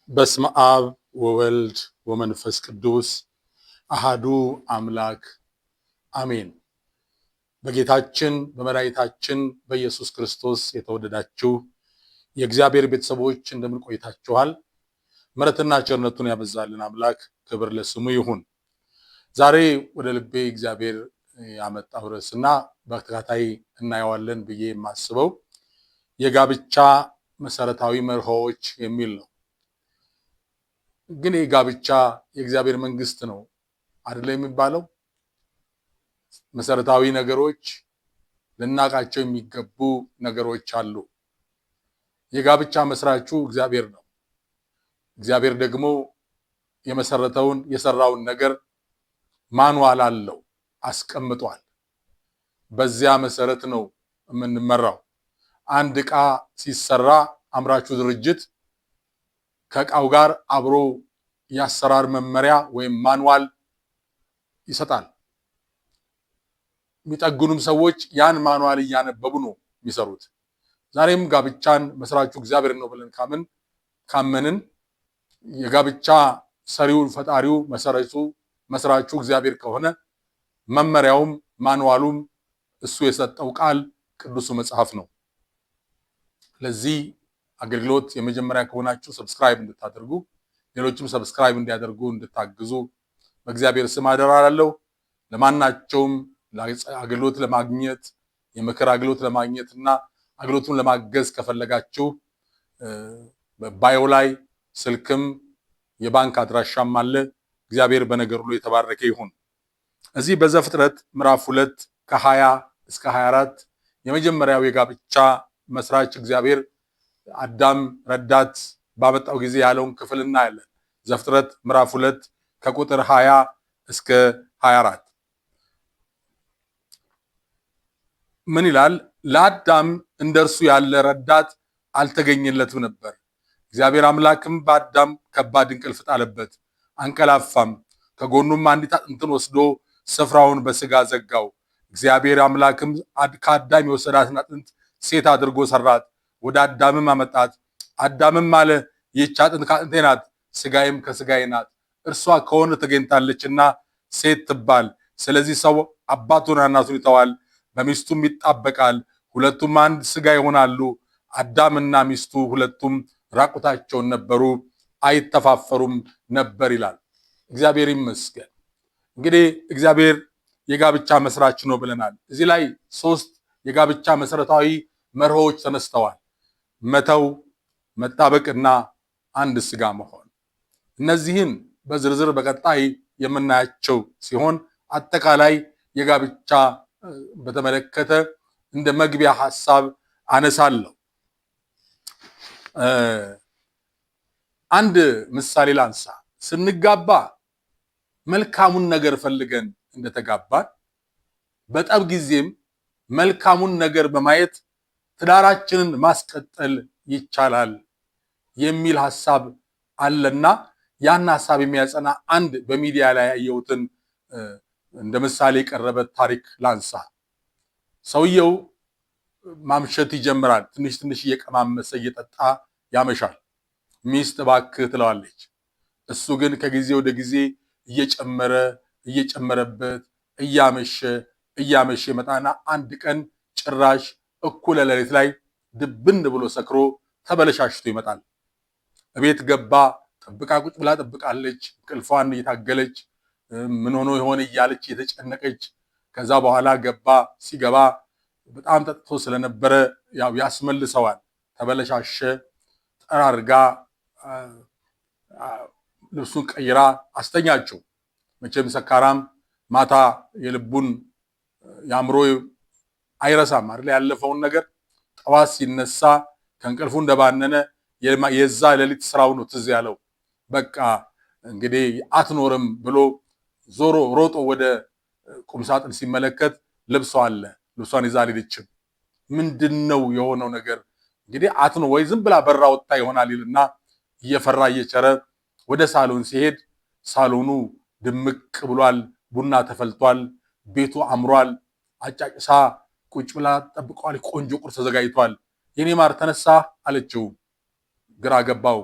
በስመ አብ ወወልድ ወመንፈስ ቅዱስ አሃዱ አምላክ አሜን። በጌታችን በመድኃኒታችን በኢየሱስ ክርስቶስ የተወደዳችሁ የእግዚአብሔር ቤተሰቦች እንደምን ቆይታችኋል? ምሕረትና ቸርነቱን ያበዛልን አምላክ ክብር ለስሙ ይሁን። ዛሬ ወደ ልቤ እግዚአብሔር ያመጣው ርዕስና በተከታታይ እናየዋለን ብዬ የማስበው የጋብቻ መሰረታዊ መርሆዎች የሚል ነው። ግን የጋብቻ የእግዚአብሔር መንግስት ነው አይደለ የሚባለው? መሰረታዊ ነገሮች ልናውቃቸው የሚገቡ ነገሮች አሉ። የጋብቻ መስራቹ እግዚአብሔር ነው። እግዚአብሔር ደግሞ የመሰረተውን የሰራውን ነገር ማኑዋል አለው አስቀምጧል። በዚያ መሰረት ነው የምንመራው። አንድ ዕቃ ሲሰራ አምራቹ ድርጅት ከዕቃው ጋር አብሮ የአሰራር መመሪያ ወይም ማኑዋል ይሰጣል። የሚጠግኑም ሰዎች ያን ማኑዋል እያነበቡ ነው የሚሰሩት። ዛሬም ጋብቻን መስራቹ እግዚአብሔር ነው ብለን ካመንን የጋብቻ ሰሪው ፈጣሪው መስራቹ እግዚአብሔር ከሆነ መመሪያውም ማኑዋሉም እሱ የሰጠው ቃል ቅዱሱ መጽሐፍ ነው። ለዚህ አገልግሎት የመጀመሪያ ከሆናችሁ ሰብስክራይብ እንድታደርጉ ሌሎችም ሰብስክራይብ እንዲያደርጉ እንድታግዙ በእግዚአብሔር ስም አደራ እላለሁ። ለማናቸውም አገልግሎት ለማግኘት የምክር አገልግሎት ለማግኘት እና አገልግሎቱን ለማገዝ ከፈለጋችሁ በባዮ ላይ ስልክም የባንክ አድራሻም አለ። እግዚአብሔር በነገር ሁሉ የተባረከ ይሁን። እዚህ በዘፍጥረት ምዕራፍ 2 ከ20 እስከ 24 የመጀመሪያው የጋብቻ መስራች እግዚአብሔር አዳም ረዳት ባመጣው ጊዜ ያለውን ክፍል እናያለን። ዘፍጥረት ምዕራፍ 2 ከቁጥር 20 እስከ 24 ምን ይላል? ለአዳም እንደርሱ ያለ ረዳት አልተገኘለትም ነበር። እግዚአብሔር አምላክም በአዳም ከባድ እንቅልፍ ጣለበት፣ አንቀላፋም። ከጎኑም አንዲት አጥንትን ወስዶ ስፍራውን በስጋ ዘጋው። እግዚአብሔር አምላክም ከአዳም የወሰዳትን አጥንት ሴት አድርጎ ሰራት፣ ወደ አዳምም አመጣት። አዳምም አለ፣ ይህች አጥንት ከአጥንቴ ናት፣ ስጋዬም ከስጋዬ ናት። እርሷ ከወንድ ተገኝታለችና ሴት ትባል። ስለዚህ ሰው አባቱንና እናቱን ይተዋል፣ በሚስቱም ይጣበቃል፣ ሁለቱም አንድ ስጋ ይሆናሉ። አዳምና ሚስቱ ሁለቱም ራቁታቸውን ነበሩ፣ አይተፋፈሩም ነበር ይላል። እግዚአብሔር ይመስገን። እንግዲህ እግዚአብሔር የጋብቻ መስራች ነው ብለናል። እዚህ ላይ 3 የጋብቻ መሰረታዊ መርሆዎች ተነስተዋል። መተው፣ መጣበቅና አንድ ስጋ መሆን። እነዚህን በዝርዝር በቀጣይ የምናያቸው ሲሆን አጠቃላይ የጋብቻ በተመለከተ እንደ መግቢያ ሐሳብ አነሳለሁ። አንድ ምሳሌ ላንሳ። ስንጋባ መልካሙን ነገር ፈልገን እንደተጋባን በጠብ ጊዜም መልካሙን ነገር በማየት ትዳራችንን ማስቀጠል ይቻላል የሚል ሐሳብ አለና ያን ሐሳብ የሚያጸና አንድ በሚዲያ ላይ ያየሁትን እንደ ምሳሌ የቀረበ ታሪክ ላንሳ። ሰውየው ማምሸት ይጀምራል። ትንሽ ትንሽ እየቀማመሰ እየጠጣ ያመሻል። ሚስት እባክህ ትለዋለች። እሱ ግን ከጊዜ ወደ ጊዜ እየጨመረበት እያመሸ መጣና አንድ ቀን ጭራሽ እኩለ ሌሊት ላይ ድብን ብሎ ሰክሮ ተበለሻሽቶ ይመጣል። እቤት ገባ። ጠብቃ ቁጭ ብላ ጠብቃለች። እንቅልፏን እየታገለች ምን ሆኖ የሆነ እያለች እየተጨነቀች ከዛ በኋላ ሲገባ በጣም ጠጥቶ ስለነበረ ያው ያስመልሰዋል። ተበለሻሸ። ጠራርጋ ልብሱን ቀይራ አስተኛቸው። መቼም ሰካራም ማታ የልቡን ያምሮ አይረሳም አይደል? ያለፈውን ነገር ጠዋት ሲነሳ ከእንቅልፉ እንደባነነ የዛ ሌሊት ስራው ነው ትዝ ያለው። በቃ እንግዲህ አትኖርም ብሎ ሮጦ ወደ ቁምሳጥን ሲመለከት ልብሷ አለ። ልብሷን ይዛ አልሄደችም። ምንድነው የሆነው ነገር? እንግዲህ አትኖር ወይ ዝም ብላ በራ ወጣ ይሆናል ይልና እየፈራ እየቸረ ወደ ሳሎን ሲሄድ ሳሎኑ ድምቅ ብሏል። ቡና ተፈልቷል። ቤቱ አምሯል። አጫጭሳ ቁጭ ብላ ጠብቀዋል። ቆንጆ ቁርስ ተዘጋጅቷል። የኔ ማር ተነሳ አለችው። ግራ ገባው።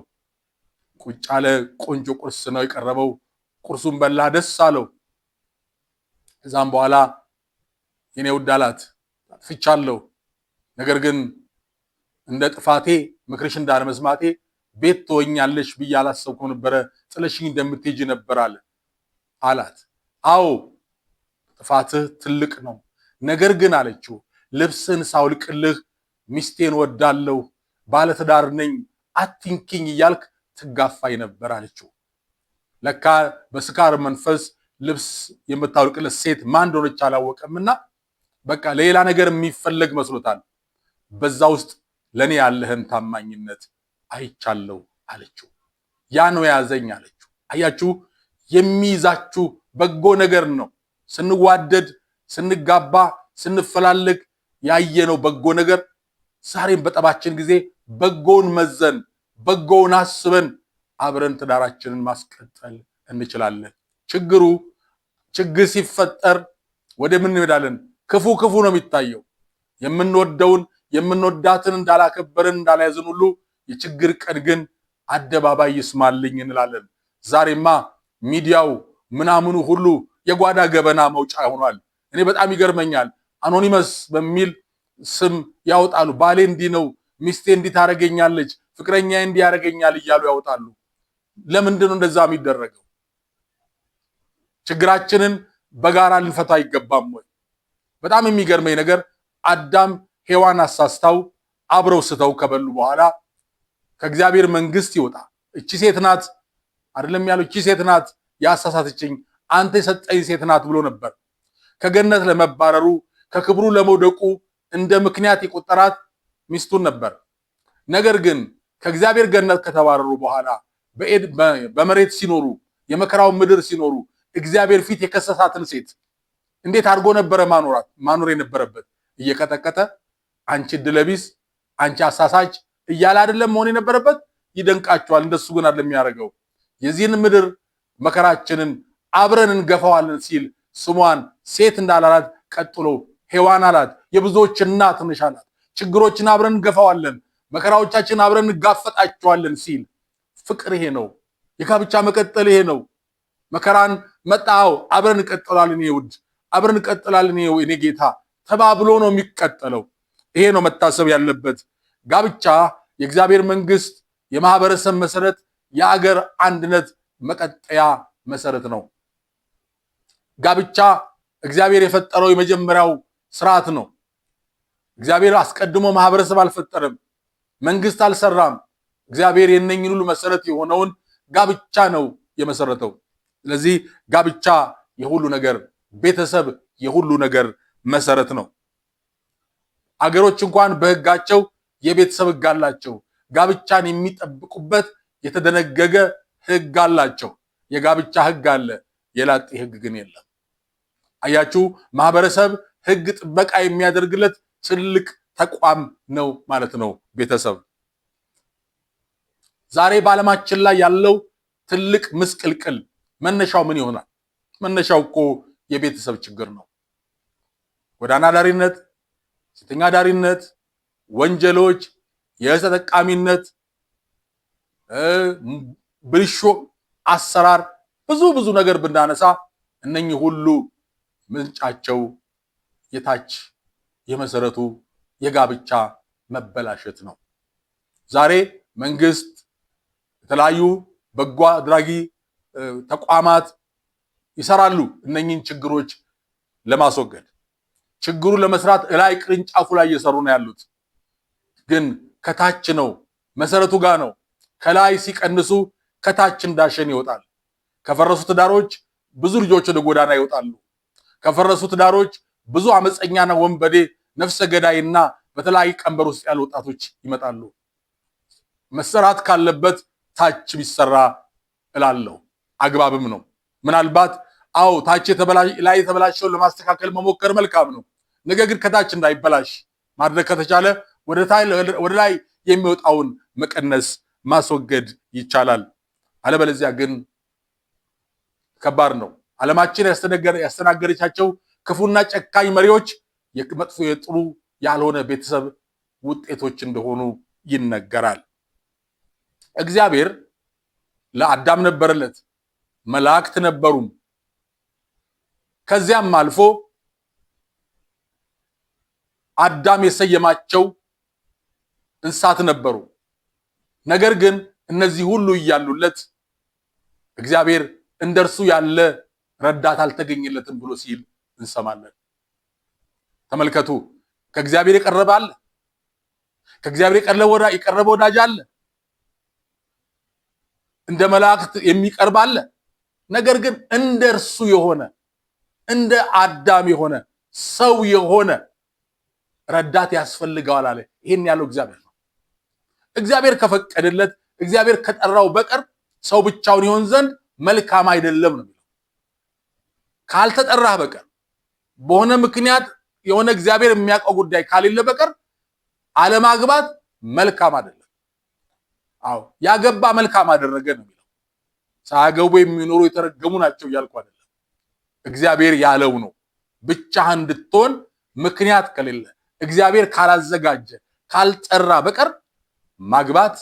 ቁጭ አለ። ቆንጆ ቁርስ ነው የቀረበው። ቁርሱን በላ፣ ደስ አለው። ከዛም በኋላ የኔ ውድ አላት፣ አጥፍቻለሁ፣ ነገር ግን እንደ ጥፋቴ ምክርሽ እንዳለመስማቴ ቤት ትወኛለሽ ብዬ አላሰብኩም ነበረ፣ ጥለሽኝ እንደምትሄጂ ነበር አላት። አዎ ጥፋትህ ትልቅ ነው፣ ነገር ግን አለችው ልብስን ሳውልቅልህ ሚስቴን ወዳለሁ፣ ባለትዳር ነኝ፣ አትንኪኝ እያልክ ትጋፋኝ ነበር አለችው። ለካ በስካር መንፈስ ልብስ የምታውልቅለት ሴት ማን እንደሆነች አላወቀምና በቃ ሌላ ነገር የሚፈለግ መስሎታል። በዛ ውስጥ ለኔ ያለህን ታማኝነት አይቻለሁ አለችው። ያ ነው ያዘኝ አለችው። አያችሁ፣ የሚይዛችሁ በጎ ነገር ነው። ስንዋደድ፣ ስንጋባ፣ ስንፈላለግ ያየነው በጎ ነገር ዛሬም በጠባችን ጊዜ በጎውን መዘን በጎውን አስበን አብረን ትዳራችንን ማስቀጠል እንችላለን። ችግር ሲፈጠር ወደ ምን እንሄዳለን? ክፉ ነው የሚታየው። የምንወደውን የምንወዳትን እንዳላከበርን እንዳላያዝን ሁሉ የችግር ቀን ግን አደባባይ ይስማልኝ እንላለን። ዛሬማ ሚዲያው ምናምኑ ሁሉ የጓዳ ገበና መውጫ ሆኗል። እኔ በጣም ይገርመኛል። አኖኒመስ በሚል ስም ያወጣሉ። ባሌ እንዲህ ነው፣ ሚስቴ እንዲህ ታረገኛለች፣ ፍቅረኛ እንዲህ ያረገኛል እያሉ ያወጣሉ። ለምንድን ነው እንደዛ የሚደረገው? ችግራችንን በጋራ ልንፈታ አይገባም ወይ? በጣም የሚገርመኝ ነገር አዳም ሔዋን አሳስታው አብረው ስተው ከበሉ በኋላ ከእግዚአብሔር መንግስት ይወጣ እቺ ሴት ናት አይደለም ያለው፣ እቺ ሴት ናት ያሳሳተችኝ፣ አንተ የሰጠኝ ሴት ናት ብሎ ነበር። ከገነት ለመባረሩ ከክብሩ ለመውደቁ እንደ ምክንያት የቆጠራት ሚስቱን ነበር። ነገር ግን ከእግዚአብሔር ገነት ከተባረሩ በኋላ በመሬት ሲኖሩ የመከራው ምድር ሲኖሩ እግዚአብሔር ፊት የከሰሳትን ሴት እንዴት አድርጎ ነበረ ማኖር የነበረበት? እየቀጠቀጠ አንቺ ድለቢስ፣ አንቺ አሳሳች እያለ አይደለም መሆን የነበረበት። ይደንቃቸዋል። እንደሱ ግን አይደለም የሚያደርገው። የዚህን ምድር መከራችንን አብረን እንገፋዋለን ሲል ስሟን ሴት እንዳላላት ቀጥሎ ሔዋን አላት። የብዙዎች እናት ነሽ አላት። ችግሮችን አብረን እንገፋዋለን፣ መከራዎቻችን አብረን እንጋፈጣቸዋለን ሲል ፍቅር ይሄ ነው። የጋብቻ መቀጠል ይሄ ነው። መከራን መጣው አብረን እንቀጥላለን፣ ውድ አብረን እንቀጥላለን፣ እኔ ጌታ ተባብሎ ነው የሚቀጠለው። ይሄ ነው መታሰብ ያለበት። ጋብቻ የእግዚአብሔር መንግስት፣ የማህበረሰብ መሰረት፣ የአገር አንድነት መቀጠያ መሰረት ነው። ጋብቻ እግዚአብሔር የፈጠረው የመጀመሪያው ስርዓት ነው። እግዚአብሔር አስቀድሞ ማህበረሰብ አልፈጠረም፣ መንግስት አልሰራም። እግዚአብሔር የነኝን ሁሉ መሰረት የሆነውን ጋብቻ ነው የመሰረተው። ስለዚህ ጋብቻ የሁሉ ነገር፣ ቤተሰብ የሁሉ ነገር መሰረት ነው። አገሮች እንኳን በህጋቸው የቤተሰብ ህግ አላቸው። ጋብቻን የሚጠብቁበት የተደነገገ ህግ አላቸው። የጋብቻ ህግ አለ፣ የላጤ ህግ ግን የለም። አያችሁ፣ ማህበረሰብ ህግ ጥበቃ የሚያደርግለት ትልቅ ተቋም ነው ማለት ነው ቤተሰብ። ዛሬ በዓለማችን ላይ ያለው ትልቅ ምስቅልቅል መነሻው ምን ይሆናል? መነሻው እኮ የቤተሰብ ችግር ነው። ጎዳና ዳሪነት፣ ሴተኛ ዳሪነት፣ ወንጀሎች፣ የተጠቃሚነት፣ ብልሹ አሰራር፣ ብዙ ነገር ብናነሳ እነኚህ ሁሉ ምንጫቸው የታች የመሰረቱ የጋብቻ መበላሸት ነው። ዛሬ መንግስት፣ የተለያዩ በጎ አድራጊ ተቋማት ይሰራሉ እነኚህን ችግሮች ለማስወገድ። ችግሩን ለመስራት እላይ ቅርንጫፉ ላይ እየሰሩ ነው ያሉት፣ ግን ከታች ነው፣ መሰረቱ ጋር ነው። ከላይ ሲቀንሱ ከታች እንዳሸን ይወጣል። ከፈረሱ ትዳሮች ብዙ ልጆች ወደ ጎዳና ይወጣሉ። ከፈረሱ ትዳሮች ብዙ አመፀኛና ወንበዴ፣ ነፍሰ ገዳይና በተለያየ ቀንበር ውስጥ ያሉ ወጣቶች ይመጣሉ። መሰራት ካለበት ታች ቢሰራ እላለሁ፣ አግባብም ነው። ምናልባት አዎ ታች ላይ የተበላሸውን ለማስተካከል መሞከር መልካም ነው። ነገር ግን ከታች እንዳይበላሽ ማድረግ ከተቻለ ወደ ላይ የሚወጣውን መቀነስ ማስወገድ ይቻላል። አለበለዚያ ግን ከባድ ነው። ዓለማችን ያስተናገረቻቸው ክፉና ጨካኝ መሪዎች የመጥፎ የጥሩ ያልሆነ ቤተሰብ ውጤቶች እንደሆኑ ይነገራል። እግዚአብሔር ለአዳም ነበረለት፣ መላእክት ነበሩ። ከዚያም አልፎ አዳም የሰየማቸው እንስሳት ነበሩ። ነገር ግን እነዚህ ሁሉ እያሉለት እግዚአብሔር እንደርሱ ያለ ረዳት አልተገኘለትም ብሎ ሲል እንሰማለን። ተመልከቱ፣ ከእግዚአብሔር የቀረበ አለ፣ ከእግዚአብሔር የቀረበ ወዳጅ አለ፣ እንደ መላእክት የሚቀርብ አለ። ነገር ግን እንደርሱ የሆነ እንደ አዳም የሆነ ሰው የሆነ ረዳት ያስፈልገዋል አለ። ይሄን ያለው እግዚአብሔር ነው። እግዚአብሔር ከፈቀደለት፣ እግዚአብሔር ከጠራው በቀር ሰው ብቻውን ይሆን ዘንድ መልካም አይደለም ነው የሚለው። ካልተጠራህ በቀር በሆነ ምክንያት የሆነ እግዚአብሔር የሚያውቀው ጉዳይ ካሌለ በቀር አለማግባት መልካም አይደለም። አዎ ያገባ መልካም አደረገ ነው የሚለው። ሳያገቡ የሚኖሩ የተረገሙ ናቸው እያልኩ አይደለም። እግዚአብሔር ያለው ነው። ብቻህን እንድትሆን ምክንያት ከሌለ፣ እግዚአብሔር ካላዘጋጀ ካልጠራ በቀር ማግባት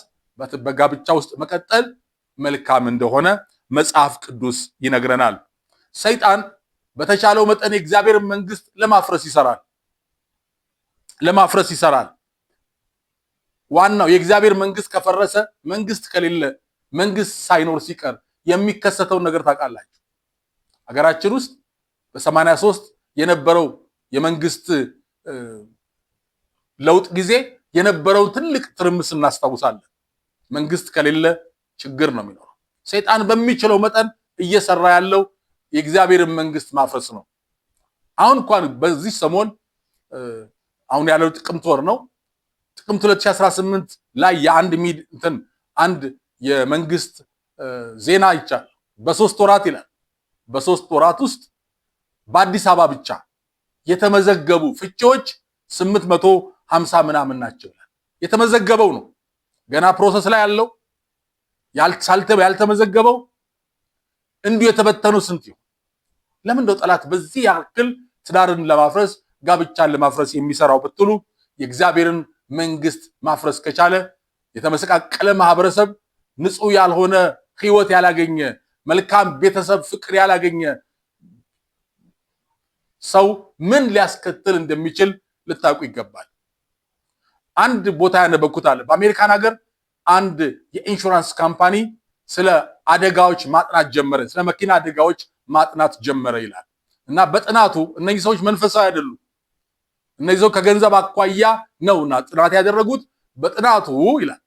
በጋብቻ ውስጥ መቀጠል መልካም እንደሆነ መጽሐፍ ቅዱስ ይነግረናል። ሰይጣን በተቻለው መጠን የእግዚአብሔር መንግስት ለማፍረስ ይሰራል። ዋናው የእግዚአብሔር መንግስት ከፈረሰ፣ መንግስት ከሌለ፣ መንግስት ሳይኖር ሲቀር የሚከሰተውን ነገር ታውቃላችሁ። ሀገራችን ውስጥ በ83 የነበረው የመንግስት ለውጥ ጊዜ የነበረውን ትልቅ ትርምስ እናስታውሳለን። መንግስት ከሌለ ችግር ነው የሚኖረው። ሰይጣን በሚችለው መጠን እየሰራ ያለው የእግዚአብሔርን መንግስት ማፍረስ ነው። አሁን እንኳን በዚህ ሰሞን አሁን ያለው ጥቅምት ወር ነው። ጥቅምት 2018 ላይ አንድ የመንግስት ዜና ይቻል በ3 ወራት ይላል። በ3 ወራት ውስጥ በአዲስ አበባ ብቻ የተመዘገቡ ፍቺዎች 850 ምናምን ናቸው ይላል። የተመዘገበው ነው። ገና ፕሮሰስ ላይ ያለው ያልተመዘገበው እንዲሁ የተበተኑ ስንት ይሆን? ለምን እንደው ጠላት በዚህ ያክል ትዳርን ለማፍረስ ጋብቻን ለማፍረስ የሚሰራው ብትሉ፣ የእግዚአብሔርን መንግስት ማፍረስ ከቻለ የተመሰቃቀለ ማህበረሰብ፣ ንጹህ ያልሆነ ህይወት ያላገኘ፣ መልካም ቤተሰብ ፍቅር ያላገኘ ሰው ምን ሊያስከትል እንደሚችል ልታውቁ ይገባል። አንድ ቦታ ያነበብኩት አለ። በአሜሪካን ሀገር አንድ የኢንሹራንስ ካምፓኒ ስለ አደጋዎች ማጥናት ጀመረ። ስለ መኪና አደጋዎች ማጥናት ጀመረ ይላል። እና በጥናቱ እነዚህ ሰዎች መንፈሳዊ አይደሉም። እነዚህ ሰዎች ከገንዘብ አኳያ ነውና ጥናት ያደረጉት። በጥናቱ ይላል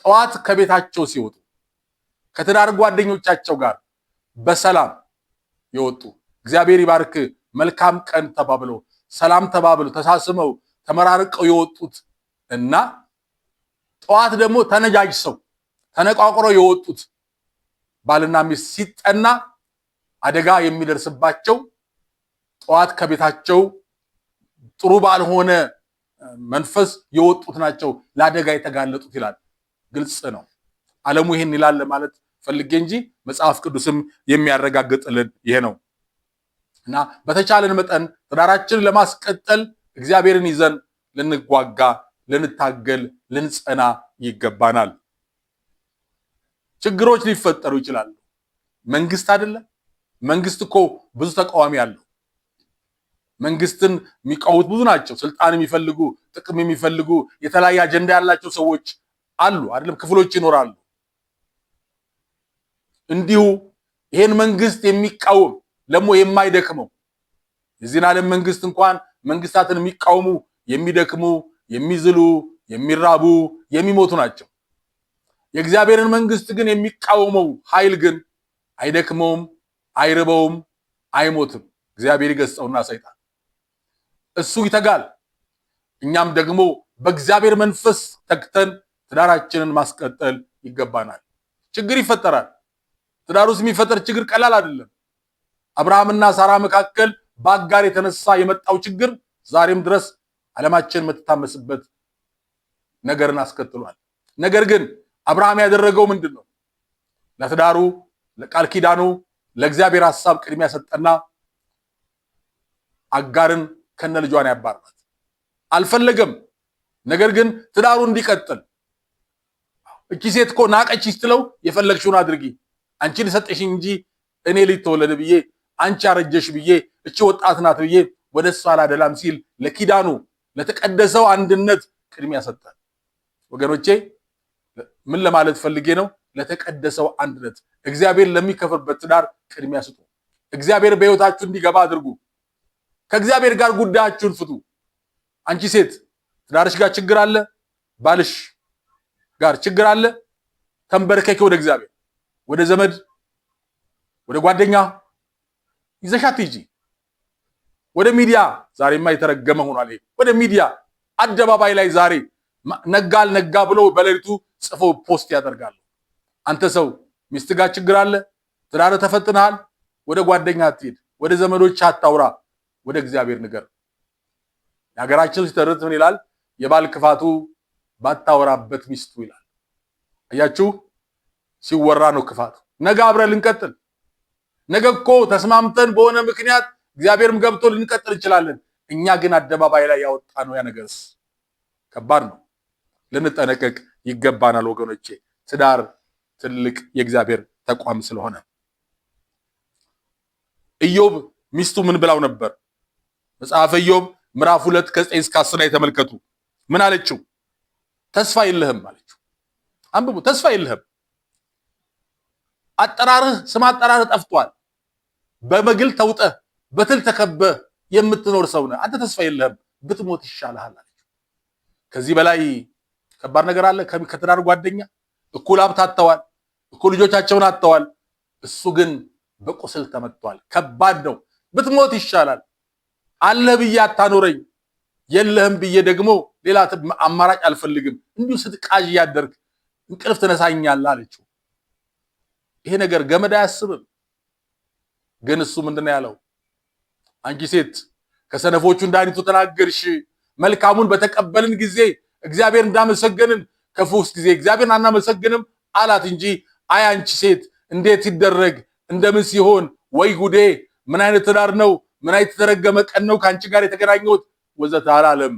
ጠዋት ከቤታቸው ሲወጡ ከትዳር ጓደኞቻቸው ጋር በሰላም የወጡ እግዚአብሔር ይባርክ መልካም ቀን ተባብለው ሰላም ተባብለው ተሳስመው ተመራርቀው የወጡት እና ጠዋት ደግሞ ተነጃጅሰው ተነቋቁረው የወጡት ባልና ሚስት ሲጠና አደጋ የሚደርስባቸው ጠዋት ከቤታቸው ጥሩ ባልሆነ መንፈስ የወጡት ናቸው ለአደጋ የተጋለጡት ይላል። ግልጽ ነው። ዓለሙ ይሄን ይላል ማለት ፈልጌ እንጂ መጽሐፍ ቅዱስም የሚያረጋግጥልን ይሄ ነው። እና በተቻለን መጠን ትዳራችንን ለማስቀጠል እግዚአብሔርን ይዘን ልንጓጋ፣ ልንታገል፣ ልንጸና ይገባናል። ችግሮች ሊፈጠሩ ይችላሉ። መንግስት አይደለም። መንግስት እኮ ብዙ ተቃዋሚ አለው። መንግስትን የሚቃወሙት ብዙ ናቸው። ስልጣን የሚፈልጉ፣ ጥቅም የሚፈልጉ፣ የተለያየ አጀንዳ ያላቸው ሰዎች አሉ አይደለም? ክፍሎች ይኖራሉ። እንዲሁ ይሄን መንግስት የሚቃወም ለሞ የማይደክመው የዚህን ዓለም መንግስት እንኳን መንግስታትን የሚቃወሙ የሚደክሙ፣ የሚዝሉ፣ የሚራቡ፣ የሚሞቱ ናቸው። የእግዚአብሔርን መንግስት ግን የሚቃወመው ኃይል ግን አይደክመውም፣ አይርበውም፣ አይሞትም። እግዚአብሔር ይገስጸውና ሰይጣን እሱ ይተጋል። እኛም ደግሞ በእግዚአብሔር መንፈስ ተግተን ትዳራችንን ማስቀጠል ይገባናል። ችግር ይፈጠራል። ትዳር ውስጥ የሚፈጠር ችግር ቀላል አይደለም። አብርሃምና ሳራ መካከል በአጋር የተነሳ የመጣው ችግር ዛሬም ድረስ ዓለማችን የምትታመስበት ነገርን አስከትሏል። ነገር ግን አብርሃም ያደረገው ምንድን ነው? ለትዳሩ፣ ለቃል ኪዳኑ፣ ለእግዚአብሔር ሐሳብ ቅድሚያ ሰጠና አጋርን ከነ ልጇን ያባራት አልፈለገም። ነገር ግን ትዳሩ እንዲቀጥል እቺ ሴት እኮ ናቀችሽ ስትለው የፈለግሽውን አድርጊ አንቺን ሰጠሽኝ እንጂ እኔ ልጅ ተወለደ ብዬ አንቺ አረጀሽ ብዬ እቺ ወጣት ናት ብዬ ወደ እሷ አላደላም ሲል ለኪዳኑ ለተቀደሰው አንድነት ቅድሚያ ሰጠ። ወገኖቼ ምን ለማለት ፈልጌ ነው? ለተቀደሰው አንድነት እግዚአብሔር ለሚከፍርበት ትዳር ቅድሚያ ስጡ። እግዚአብሔር በህይወታችሁ እንዲገባ አድርጉ። ከእግዚአብሔር ጋር ጉዳያችሁን ፍቱ። አንቺ ሴት ትዳርሽ ጋር ችግር አለ፣ ባልሽ ጋር ችግር አለ፣ ተንበርከኪ ወደ እግዚአብሔር፣ ወደ ዘመድ፣ ወደ ጓደኛ ይዘሻት ሂጂ። ወደ ሚዲያ ዛሬማ የተረገመ ሆኗል። ወደ ሚዲያ አደባባይ ላይ ዛሬ ነጋል ነጋ ብሎ በሌሊቱ ጽፎ ፖስት ያደርጋሉ። አንተ ሰው ሚስት ጋር ችግር አለ፣ ትዳር ተፈትነሃል፣ ወደ ጓደኛ አትሄድ፣ ወደ ዘመዶች አታውራ፣ ወደ እግዚአብሔር ንገር። የሀገራችን ሲተርት ምን ይላል? የባል ክፋቱ ባታወራበት ሚስቱ ይላል። አያችሁ፣ ሲወራ ነው ክፋቱ። ነገ አብረን ልንቀጥል፣ ነገ እኮ ተስማምተን በሆነ ምክንያት እግዚአብሔርም ገብቶ ልንቀጥል እንችላለን። እኛ ግን አደባባይ ላይ ያወጣ ነው ያ ነገርስ ከባድ ነው። ልንጠነቀቅ ይገባናል ወገኖቼ። ትዳር ትልቅ የእግዚአብሔር ተቋም ስለሆነ ኢዮብ ሚስቱ ምን ብላው ነበር? መጽሐፈ ኢዮብ ምዕራፍ 2 ከ9 እስከ 10 ላይ ተመልከቱ። ምን አለችው? ተስፋ የለህም አለችው። አንብቡ። ተስፋ የለህም፣ አጠራርህ ስም አጠራርህ ጠፍቷል። በመግል ተውጠህ በትል ተከበህ የምትኖር ሰው ነህ። አንተ ተስፋ የለህም፣ ብትሞት ይሻልሃል አለችው። ከዚህ በላይ ከባድ ነገር አለ? ከትዳር ጓደኛ እኩል ሀብት አጥተዋል፣ እኩል ልጆቻቸውን አጥተዋል። እሱ ግን በቁስል ተመቷል። ከባድ ነው። ብትሞት ይሻላል። አለህ ብዬ አታኖረኝ፣ የለህም ብዬ ደግሞ ሌላ አማራጭ አልፈልግም። እንዲሁ ስትቃዥ እያደርግ እንቅልፍ ትነሳኛለህ አለችው። ይሄ ነገር ገመድ አያስብም። ግን እሱ ምንድነው ያለው? አንቺ ሴት ከሰነፎቹ እንዳንዲቱ ተናገርሽ። መልካሙን በተቀበልን ጊዜ እግዚአብሔር እንዳመሰገንን ክፉስ ጊዜ እግዚአብሔርን አናመሰግንም አላት እንጂ አይ አንቺ ሴት እንዴት ይደረግ እንደምን ሲሆን ወይ ጉዴ፣ ምን አይነት ትዳር ነው፣ ምን አይነት የተረገመ ቀን ነው ከአንቺ ጋር የተገናኘሁት ወዘተ አላለም።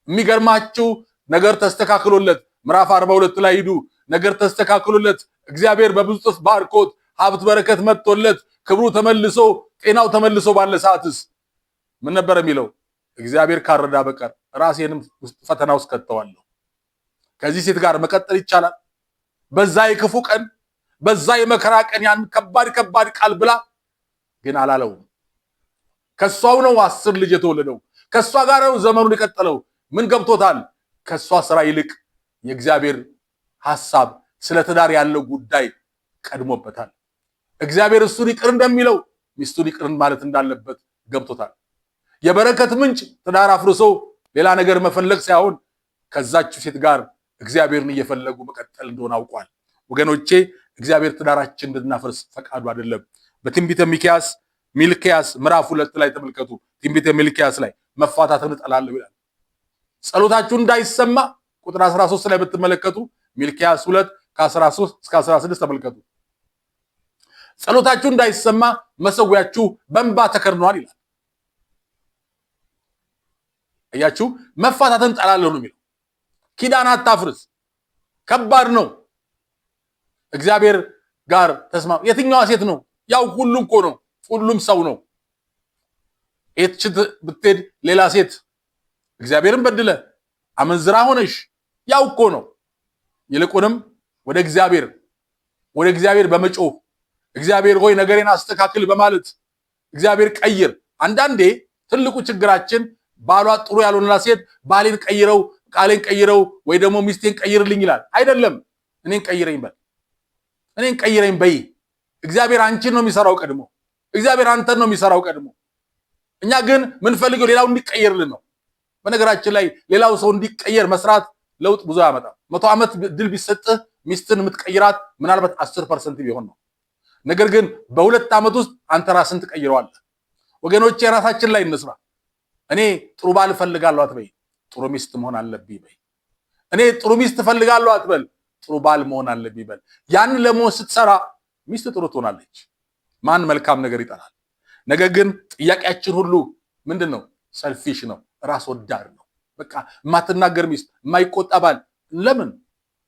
የሚገርማችሁ ነገር ተስተካክሎለት ምዕራፍ 42 ላይ ሂዱ። ነገር ተስተካክሎለት እግዚአብሔር በብዙ እጥፍ ባርኮት ሀብት በረከት መጥቶለት ክብሩ ተመልሶ ጤናው ተመልሶ ባለ ሰዓትስ ምን ነበር የሚለው? እግዚአብሔር ካረዳ በቀር ራሴንም ፈተና ውስጥ ከተዋለሁ። ከዚህ ሴት ጋር መቀጠል ይቻላል? በዛ የክፉ ቀን በዛ የመከራ ቀን ያን ከባድ ቃል ብላ ግን አላለውም። ከሷው ነው 10 ልጅ የተወለደው፣ ከሷ ጋር ነው ዘመኑን የቀጠለው። ምን ገብቶታል? ከሷ ስራ ይልቅ የእግዚአብሔር ሐሳብ ስለ ትዳር ያለው ጉዳይ ቀድሞበታል። እግዚአብሔር እሱን ይቅር እንደሚለው ሚስቱን ይቅር ማለት እንዳለበት ገብቶታል። የበረከት ምንጭ ትዳር አፍርሶ ሌላ ነገር መፈለግ ሳይሆን ከዛችው ሴት ጋር እግዚአብሔርን እየፈለጉ መቀጠል እንደሆነ አውቋል። ወገኖቼ እግዚአብሔር ትዳራችን እንድናፈርስ ፈቃዱ አይደለም። በትንቢተ ሚልክያስ ምዕራፍ 2 ላይ ተመልከቱ። ትንቢተ ሚልክያስ ላይ መፋታትን እጠላለሁ ይላል። ጸሎታችሁ እንዳይሰማ ቁጥር 13 ላይ ብትመለከቱ ሚልክያስ 2 ከ13 እስከ 16 ተመልከቱ። ጸሎታችሁ እንዳይሰማ መሰዊያችሁ በእንባ ተከድኗል ይላል። እያችሁ መፋታትን እጠላለሁ ነው የሚለው። ኪዳን አታፍርስ። ከባድ ነው። እግዚአብሔር ጋር ተስማም። የትኛዋ ሴት ነው? ያው ሁሉም እኮ ነው። ሁሉም ሰው ነው። እቺት ብትሄድ ሌላ ሴት እግዚአብሔርን በድለ አመንዝራ ሆነሽ ያው እኮ ነው። ይልቁንም ወደ እግዚአብሔር በመጮህ እግዚአብሔር ሆይ ነገሬን አስተካክል በማለት እግዚአብሔር ቀይር። አንዳንዴ ትልቁ ችግራችን ባሏ ጥሩ ያልሆነላ ሴት ባሌን ቀይረው ቃሌን ቀይረው ወይ ደግሞ ሚስቴን ቀይርልኝ ይላል። አይደለም፣ እኔን ቀይረኝ በይ። እግዚአብሔር አንቺን ነው የሚሰራው ቀድሞ። እግዚአብሔር አንተን ነው የሚሰራው ቀድሞ። እኛ ግን ምንፈልገው ሌላው እንዲቀየርልን ነው። በነገራችን ላይ ሌላው ሰው እንዲቀየር መስራት ለውጥ ብዙ ያመጣል። 100 ዓመት ድል ቢሰጥህ ሚስትን የምትቀይራት ምናልባት 10% ቢሆን ነው። ነገር ግን በ2 ዓመት ውስጥ አንተ ራስን ትቀይረዋለህ። ወገኖቼ የራሳችን ላይ እንስራ። እኔ ጥሩ ባል እፈልጋለሁ አትበይ፣ ጥሩ ሚስት መሆን አለብኝ በይ። እኔ ጥሩ ሚስት እፈልጋለሁ አትበል፣ ጥሩ ባል መሆን አለብኝ በል። ያን ለመሆን ስትሰራ ሚስት ጥሩ ትሆናለች። ማን መልካም ነገር ይጠላል? ነገር ግን ጥያቄያችን ሁሉ ምንድነው? ሰልፊሽ ነው፣ ራስ ወዳድ ነው። በቃ የማትናገር ሚስት፣ የማይቆጣ ባል። ለምን?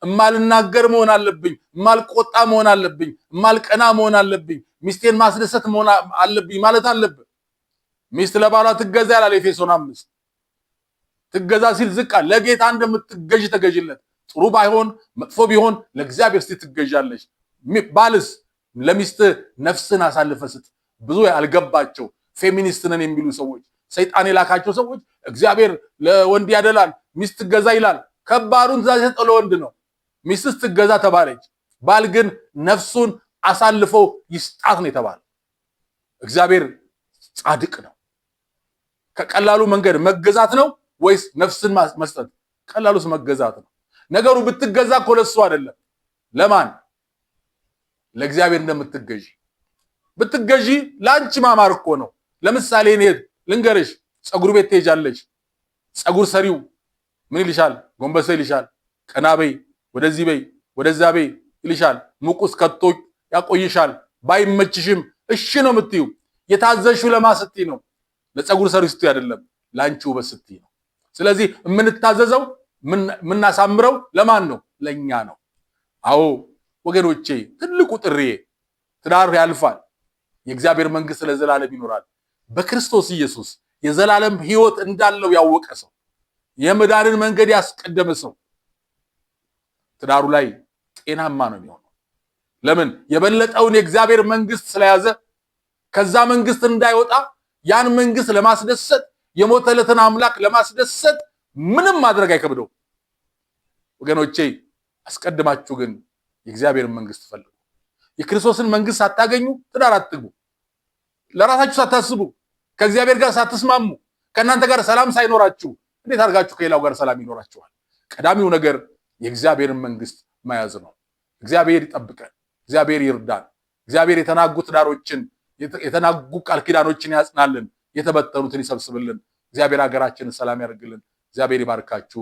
እማልናገር መሆን አለብኝ፣ እማልቆጣ መሆን አለብኝ፣ እማልቀና መሆን አለብኝ፣ ሚስቴን ማስደሰት መሆን አለብኝ ማለት አለብህ። ሚስት ለባሏ ትገዛ ይላል ኤፌሶን 5። ትገዛ ሲል ዝቅ ለጌታ እንደምትገዥ ተገዥለት። ጥሩ ባይሆን መጥፎ ቢሆን ለእግዚአብሔር ትገዣለሽ። ባልስ ለሚስት ነፍስን አሳልፈ ስጥ። ብዙ ያልገባቸው ፌሚኒስት ነን የሚሉ ሰዎች፣ ሰይጣን የላካቸው ሰዎች እግዚአብሔር ለወንድ ያደላል፣ ሚስት ትገዛ ይላል። ከባዱን ትእዛዝ የሰጠው ለወንድ ነው። ሚስትስ ትገዛ ተባለች። ባል ግን ነፍሱን አሳልፎ ይስጣት ነው የተባለው። እግዚአብሔር ጻድቅ ነው። ከቀላሉ መንገድ መገዛት ነው ወይስ ነፍስን መስጠት? ቀላሉስ መገዛት ነው። ነገሩ ብትገዛ እኮ ለሱ አይደለም። ለማን? ለእግዚአብሔር እንደምትገዢ ብትገዢ ላንቺ ማማር እኮ ነው። ለምሳሌ እኔ ልንገርሽ፣ ጸጉር ቤት ትሄጃለሽ። ጸጉር ሰሪው ምን ይልሻል? ጎንበስ ይልሻል፣ ቀና በይ፣ ወደዚህ በይ፣ ወደዛ በይ ይልሻል። ሙቁስ ከቶ ያቆይሻል። ባይመችሽም እሺ ነው የምትዩ። የታዘዝሽው ለማስትይ ነው፣ ለጸጉር ሰሪው ስትይ አይደለም፣ ላንቺ ውበት ስትይ ነው። ስለዚህ የምንታዘዘው የምናሳምረው ለማን ነው? ለኛ ነው። አዎ ወገኖቼ፣ ትልቁ ጥሪዬ ትዳር ያልፋል፣ የእግዚአብሔር መንግስት ለዘላለም ይኖራል። በክርስቶስ ኢየሱስ የዘላለም ህይወት እንዳለው ያወቀ ሰው፣ የመዳንን መንገድ ያስቀደመ ሰው ትዳሩ ላይ ጤናማ ነው የሚሆነው። ለምን? የበለጠውን የእግዚአብሔር መንግስት ስለያዘ። ከዛ መንግስት እንዳይወጣ ያን መንግስት ለማስደሰት የሞተለትን አምላክ ለማስደሰት ምንም ማድረግ አይከብደው። ወገኖቼ አስቀድማችሁ ግን የእግዚአብሔርን መንግስት ፈልጉ። የክርስቶስን መንግስት ሳታገኙ ትዳር አትግቡ። ለራሳችሁ ሳታስቡ፣ ከእግዚአብሔር ጋር ሳትስማሙ፣ ከእናንተ ጋር ሰላም ሳይኖራችሁ እንዴት አድርጋችሁ ከሌላው ጋር ሰላም ይኖራችኋል? ቀዳሚው ነገር የእግዚአብሔርን መንግስት መያዝ ነው። እግዚአብሔር ይጠብቀን፣ እግዚአብሔር ይርዳን። እግዚአብሔር የተናጉ ትዳሮችን የተናጉ ቃል ኪዳኖችን ያጽናልን፣ የተበተኑትን ይሰብስብልን። እግዚአብሔር ሀገራችንን ሰላም ያደርግልን። እግዚአብሔር ይባርካችሁ።